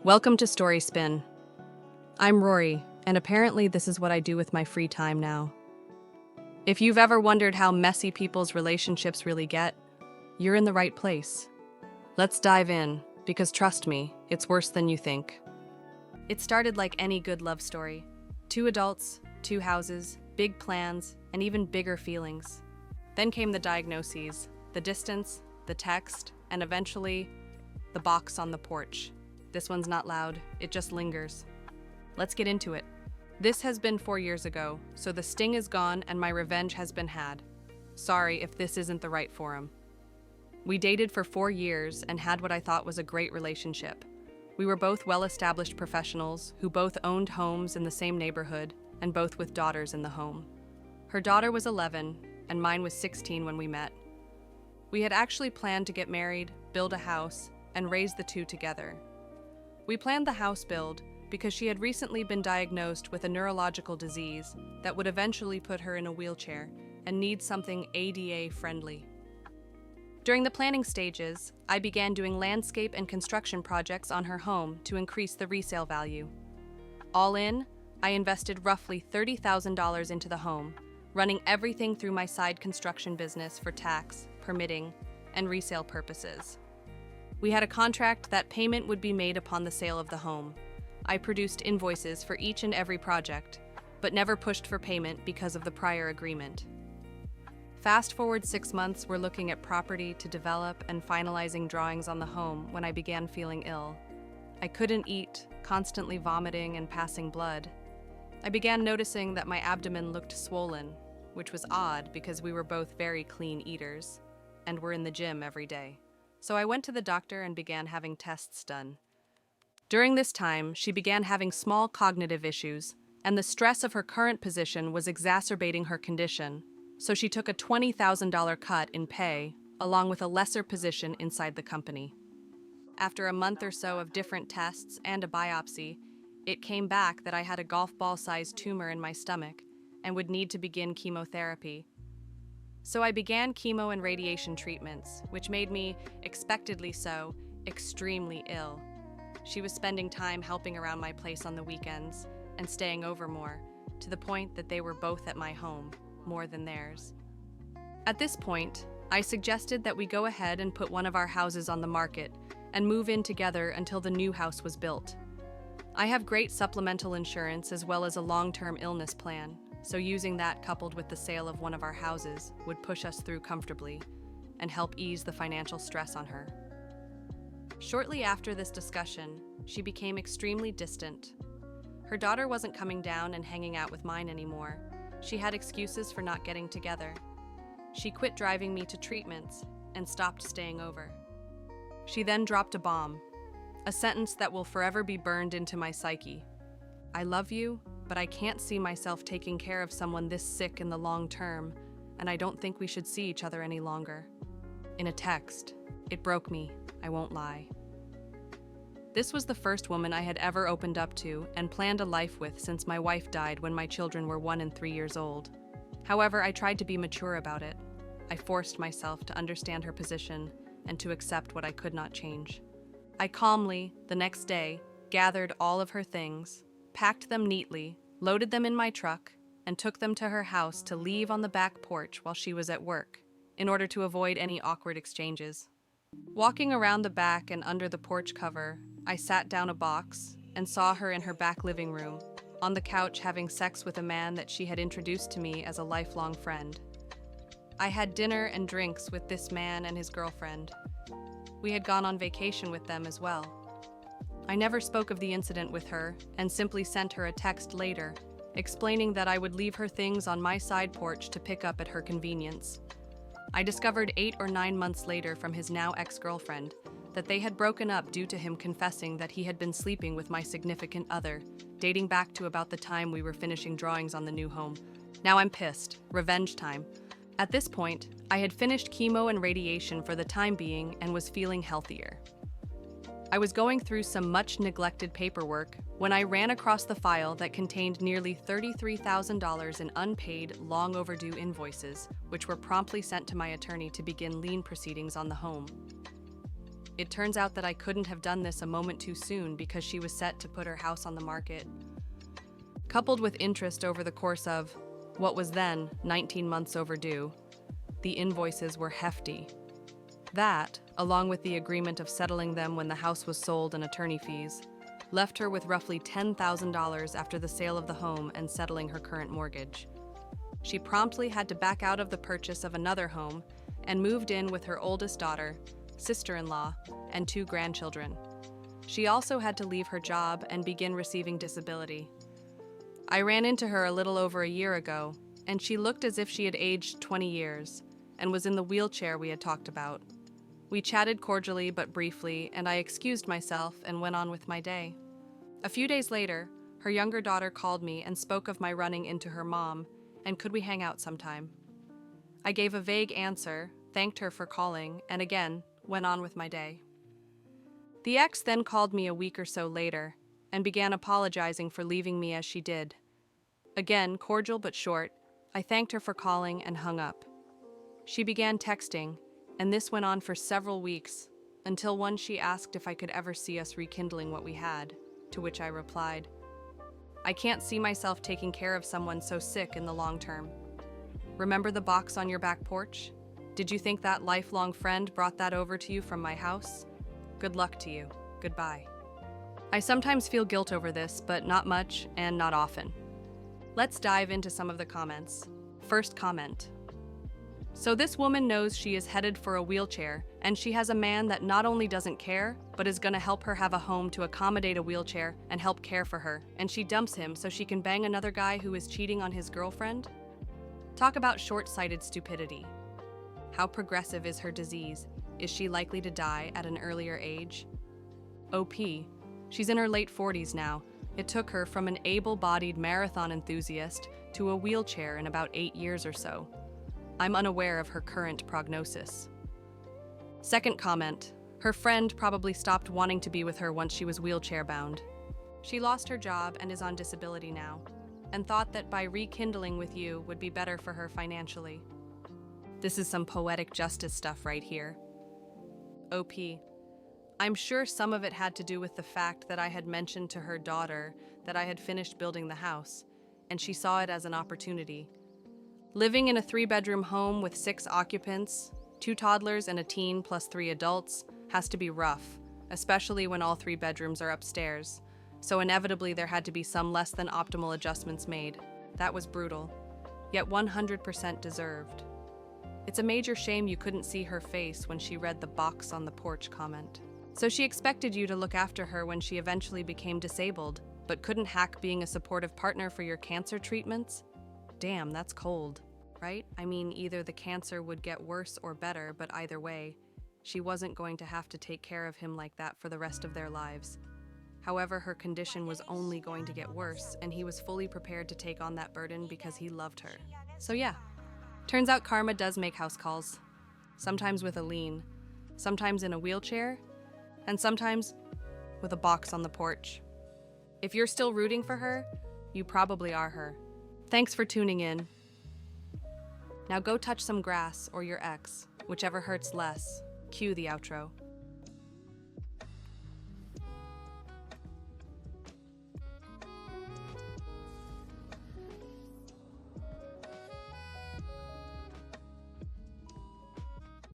Welcome to StorySpin. I'm Rory, and apparently this is what I do with my free time now. If you've ever wondered how messy people's relationships really get, you're in the right place. Let's dive in, because trust me, it's worse than you think. It started like any good love story. 2 adults, 2 houses, big plans, and even bigger feelings. Then came the diagnoses, the distance, the text, and eventually, the box on the porch. This one's not loud, it just lingers. Let's get into it. This has been 4 years ago, so the sting is gone and my revenge has been had. Sorry if this isn't the right forum. We dated for 4 years and had what I thought was a great relationship. We were both well-established professionals who both owned homes in the same neighborhood and both with daughters in the home. Her daughter was 11 and mine was 16 when we met. We had actually planned to get married, build a house, and raise the two together. We planned the house build because she had recently been diagnosed with a neurological disease that would eventually put her in a wheelchair and need something ADA-friendly. During the planning stages, I began doing landscape and construction projects on her home to increase the resale value. All in, I invested roughly $30,000 into the home, running everything through my side construction business for tax, permitting, and resale purposes. We had a contract that payment would be made upon the sale of the home. I produced invoices for each and every project, but never pushed for payment because of the prior agreement. Fast forward 6 months, we're looking at property to develop and finalizing drawings on the home when I began feeling ill. I couldn't eat, constantly vomiting and passing blood. I began noticing that my abdomen looked swollen, which was odd because we were both very clean eaters and were in the gym every day. So I went to the doctor and began having tests done. During this time, she began having small cognitive issues, and the stress of her current position was exacerbating her condition, so she took a $20,000 cut in pay, along with a lesser position inside the company. After a month or so of different tests and a biopsy, it came back that I had a golf ball-sized tumor in my stomach and would need to begin chemotherapy. So I began chemo and radiation treatments, which made me, expectedly so, extremely ill. She was spending time helping around my place on the weekends and staying over more, to the point that they were both at my home, more than theirs. At this point, I suggested that we go ahead and put one of our houses on the market and move in together until the new house was built. I have great supplemental insurance as well as a long-term illness plan, so using that coupled with the sale of one of our houses would push us through comfortably and help ease the financial stress on her. Shortly after this discussion, she became extremely distant. Her daughter wasn't coming down and hanging out with mine anymore. She had excuses for not getting together. She quit driving me to treatments and stopped staying over. She then dropped a bomb, a sentence that will forever be burned into my psyche. I love you, but I can't see myself taking care of someone this sick in the long term, and I don't think we should see each other any longer. In a text, it broke me, I won't lie. This was the first woman I had ever opened up to and planned a life with since my wife died when my children were 1 and 3 years old. However, I tried to be mature about it. I forced myself to understand her position and to accept what I could not change. I calmly, the next day, gathered all of her things, packed them neatly, loaded them in my truck, and took them to her house to leave on the back porch while she was at work, in order to avoid any awkward exchanges. Walking around the back and under the porch cover, I sat down a box and saw her in her back living room, on the couch having sex with a man that she had introduced to me as a lifelong friend. I had dinner and drinks with this man and his girlfriend. We had gone on vacation with them as well. I never spoke of the incident with her and simply sent her a text later, explaining that I would leave her things on my side porch to pick up at her convenience. I discovered 8 or 9 months later from his now ex-girlfriend that they had broken up due to him confessing that he had been sleeping with my significant other, dating back to about the time we were finishing drawings on the new home. Now I'm pissed. Revenge time. At this point, I had finished chemo and radiation for the time being and was feeling healthier. I was going through some much neglected paperwork when I ran across the file that contained nearly $33,000 in unpaid, long overdue invoices, which were promptly sent to my attorney to begin lien proceedings on the home. It turns out that I couldn't have done this a moment too soon because she was set to put her house on the market. Coupled with interest over the course of what was then 19 months overdue, the invoices were hefty. That, along with the agreement of settling them when the house was sold and attorney fees, left her with roughly $10,000 after the sale of the home and settling her current mortgage. She promptly had to back out of the purchase of another home and moved in with her oldest daughter, sister-in-law, and 2 grandchildren. She also had to leave her job and begin receiving disability. I ran into her a little over a year ago, and she looked as if she had aged 20 years and was in the wheelchair we had talked about. We chatted cordially but briefly, and I excused myself and went on with my day. A few days later, her younger daughter called me and spoke of my running into her mom, and could we hang out sometime? I gave a vague answer, thanked her for calling, and again, went on with my day. The ex then called me a week or so later, and began apologizing for leaving me as she did. Again, cordial but short, I thanked her for calling and hung up. She began texting, and this went on for several weeks, until one she asked if I could ever see us rekindling what we had, to which I replied, "I can't see myself taking care of someone so sick in the long term. Remember the box on your back porch? Did you think that lifelong friend brought that over to you from my house? Good luck to you. Goodbye." I sometimes feel guilt over this, but not much and not often. Let's dive into some of the comments. First comment. So this woman knows she is headed for a wheelchair, and she has a man that not only doesn't care, but is going to help her have a home to accommodate a wheelchair and help care for her, and she dumps him so she can bang another guy who is cheating on his girlfriend? Talk about short-sighted stupidity. How progressive is her disease? Is she likely to die at an earlier age? OP. She's in her late 40s now. It took her from an able-bodied marathon enthusiast to a wheelchair in about 8 years or so. I'm unaware of her current prognosis. Second comment. Her friend probably stopped wanting to be with her once she was wheelchair-bound. She lost her job and is on disability now, and thought that by rekindling with you would be better for her financially. This is some poetic justice stuff right here. OP. I'm sure some of it had to do with the fact that I had mentioned to her daughter that I had finished building the house, and she saw it as an opportunity. Living in a 3-bedroom home with 6 occupants, 2 toddlers and a teen plus 3 adults, has to be rough, especially when all 3 bedrooms are upstairs. So inevitably there had to be some less than optimal adjustments made. That was brutal, yet 100% deserved. It's a major shame you couldn't see her face when she read the box on the porch comment. So she expected you to look after her when she eventually became disabled, but couldn't hack being a supportive partner for your cancer treatments? Damn, that's cold, right? I mean, either the cancer would get worse or better, but either way, she wasn't going to have to take care of him like that for the rest of their lives. However, her condition was only going to get worse, and he was fully prepared to take on that burden because he loved her. So yeah, turns out karma does make house calls. Sometimes with a lien, sometimes in a wheelchair, and sometimes with a box on the porch. If you're still rooting for her, you probably are her. Thanks for tuning in. Now go touch some grass or your ex, whichever hurts less. Cue the outro.